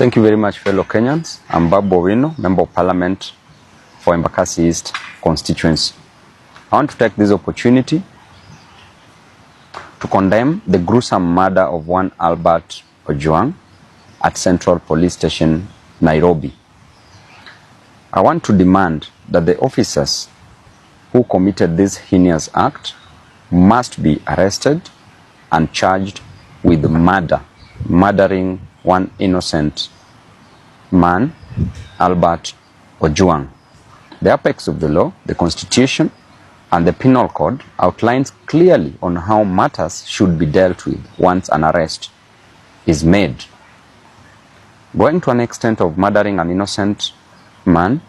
Thank you very much, fellow Kenyans. I'm BABU Owino, Member of Parliament for Embakasi East constituency. I want to take this opportunity to condemn the gruesome murder of one Albert Ojwang at Central Police Station, Nairobi. I want to demand that the officers who committed this heinous act must be arrested and charged with murdering one innocent man, Albert Ojwang. The apex of the law, the Constitution, and the Penal Code outlines clearly on how matters should be dealt with once an arrest is made. Going to an extent of murdering an innocent man,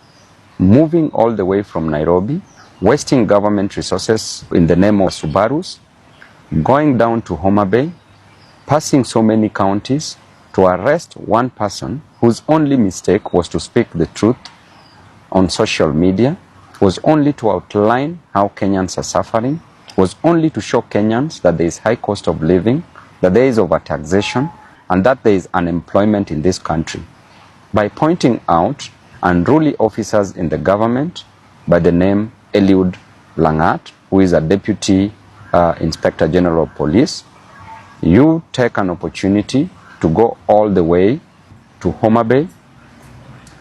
moving all the way from Nairobi, wasting government resources in the name of Subarus, going down to Homa Bay, passing so many counties to arrest one person whose only mistake was to speak the truth on social media, was only to outline how Kenyans are suffering, was only to show Kenyans that there is high cost of living, that there is overtaxation, and that there is unemployment in this country. By pointing out unruly officers in the government by the name Eliud Langat, who is a Deputy Inspector General of Police, you take an opportunity to go all the way to Homa Bay,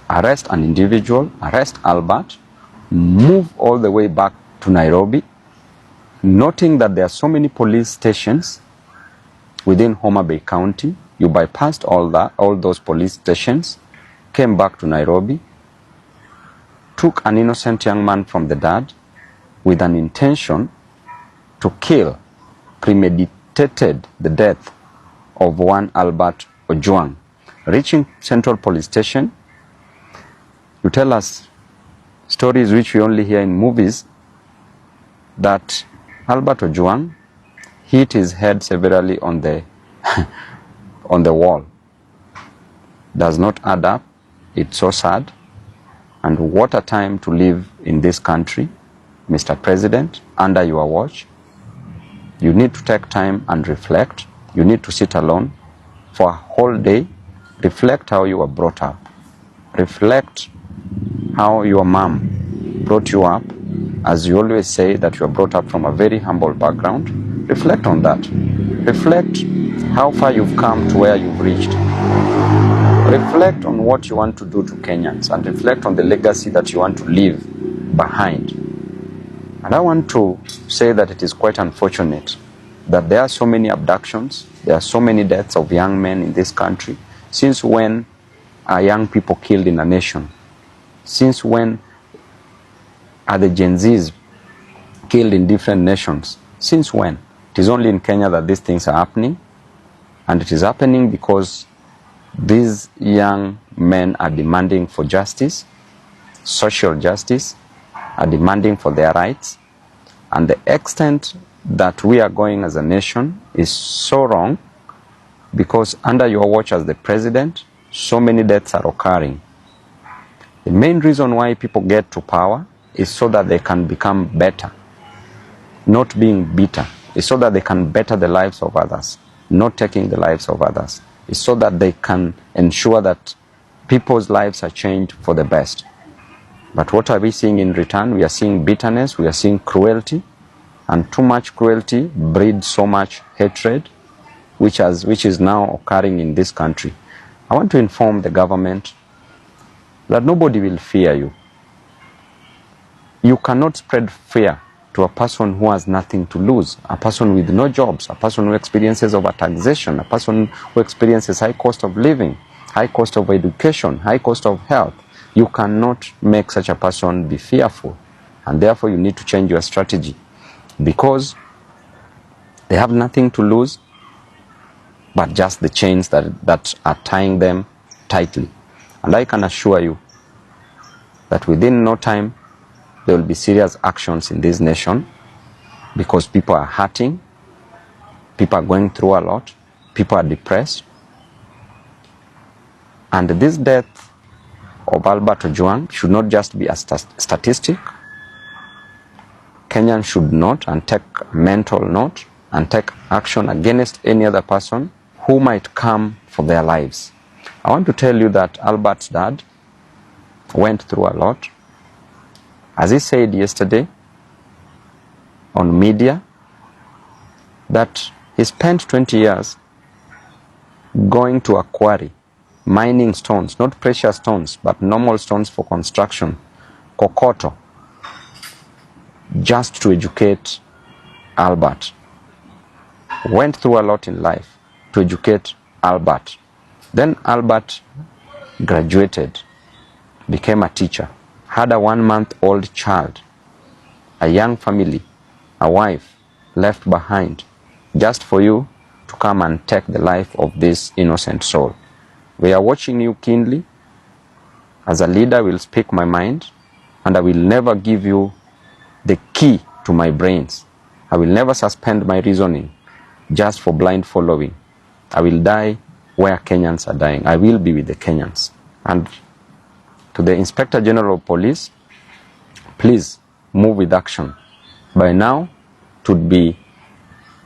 arrest an individual, arrest Albert, move all the way back to Nairobi, noting that there are so many police stations within Homa Bay County. You bypassed all those police stations, came back to Nairobi, took an innocent young man from the dad with an intention to kill, premeditated the death of one Albert Ojwang. Reaching Central Police Station, you tell us stories which we only hear in movies, that Albert Ojwang hit his head severely on the on the wall. Does not add up. It's so sad. And what a time to live in this country, Mr. President, under your watch. You need to take time and reflect. You need to sit alone for a whole day. Reflect how you were brought up. Reflect how your mom brought you up. As you always say that you are brought up from a very humble background. Reflect on that. Reflect how far you've come to where you've reached. Reflect on what you want to do to Kenyans, and reflect on the legacy that you want to leave behind. And I want to say that it is quite unfortunate that there are so many abductions, there are so many deaths of young men in this country. Since when are young people killed in a nation? Since when are the Gen Zs killed in different nations? Since when? It is only in Kenya that these things are happening, and it is happening because these young men are demanding for justice, social justice, are demanding for their rights. And the extent that we are going as a nation is so wrong, because under your watch as the president, so many deaths are occurring. The main reason why people get to power is so that they can become better, not being bitter. It's so that they can better the lives of others, not taking the lives of others. It's so that they can ensure that people's lives are changed for the best. But what are we seeing in return? We are seeing bitterness, we are seeing cruelty, and too much cruelty breeds so much hatred, which is now occurring in this country. I want to inform the government that nobody will fear you. You cannot spread fear to a person who has nothing to lose, a person with no jobs, a person who experiences overtaxation, a person who experiences high cost of living, high cost of education, high cost of health. You cannot make such a person be fearful, and therefore you need to change your strategy, because they have nothing to lose but just the chains that are tying them tightly. And I can assure you that within no time there will be serious actions in this nation, because people are hurting, people are going through a lot, people are depressed. And this death of Albert Ojwang should not just be a statistic. Kenyans should note and take a mental note and take action against any other person who might come for their lives. I want to tell you that Albert's dad went through a lot. As he said yesterday on media, that he spent 20 years going to a quarry, mining stones, not precious stones, but normal stones for construction, kokoto, just to educate Albert. Went through a lot in life to educate Albert. Then Albert graduated, became a teacher, had a 1-month-old child, a young family, a wife left behind, just for you to come and take the life of this innocent soul. We are watching you keenly. As a leader, I will speak my mind, and I will never give you the key to my brains. I will never suspend my reasoning just for blind following. I will die where Kenyans are dying. I will be with the Kenyans. And to the Inspector General of Police, please move with action. By now, it would be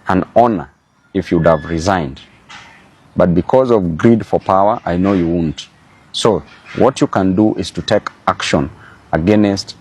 an honor if you would have resigned. But because of greed for power, I know you won't. So what you can do is to take action against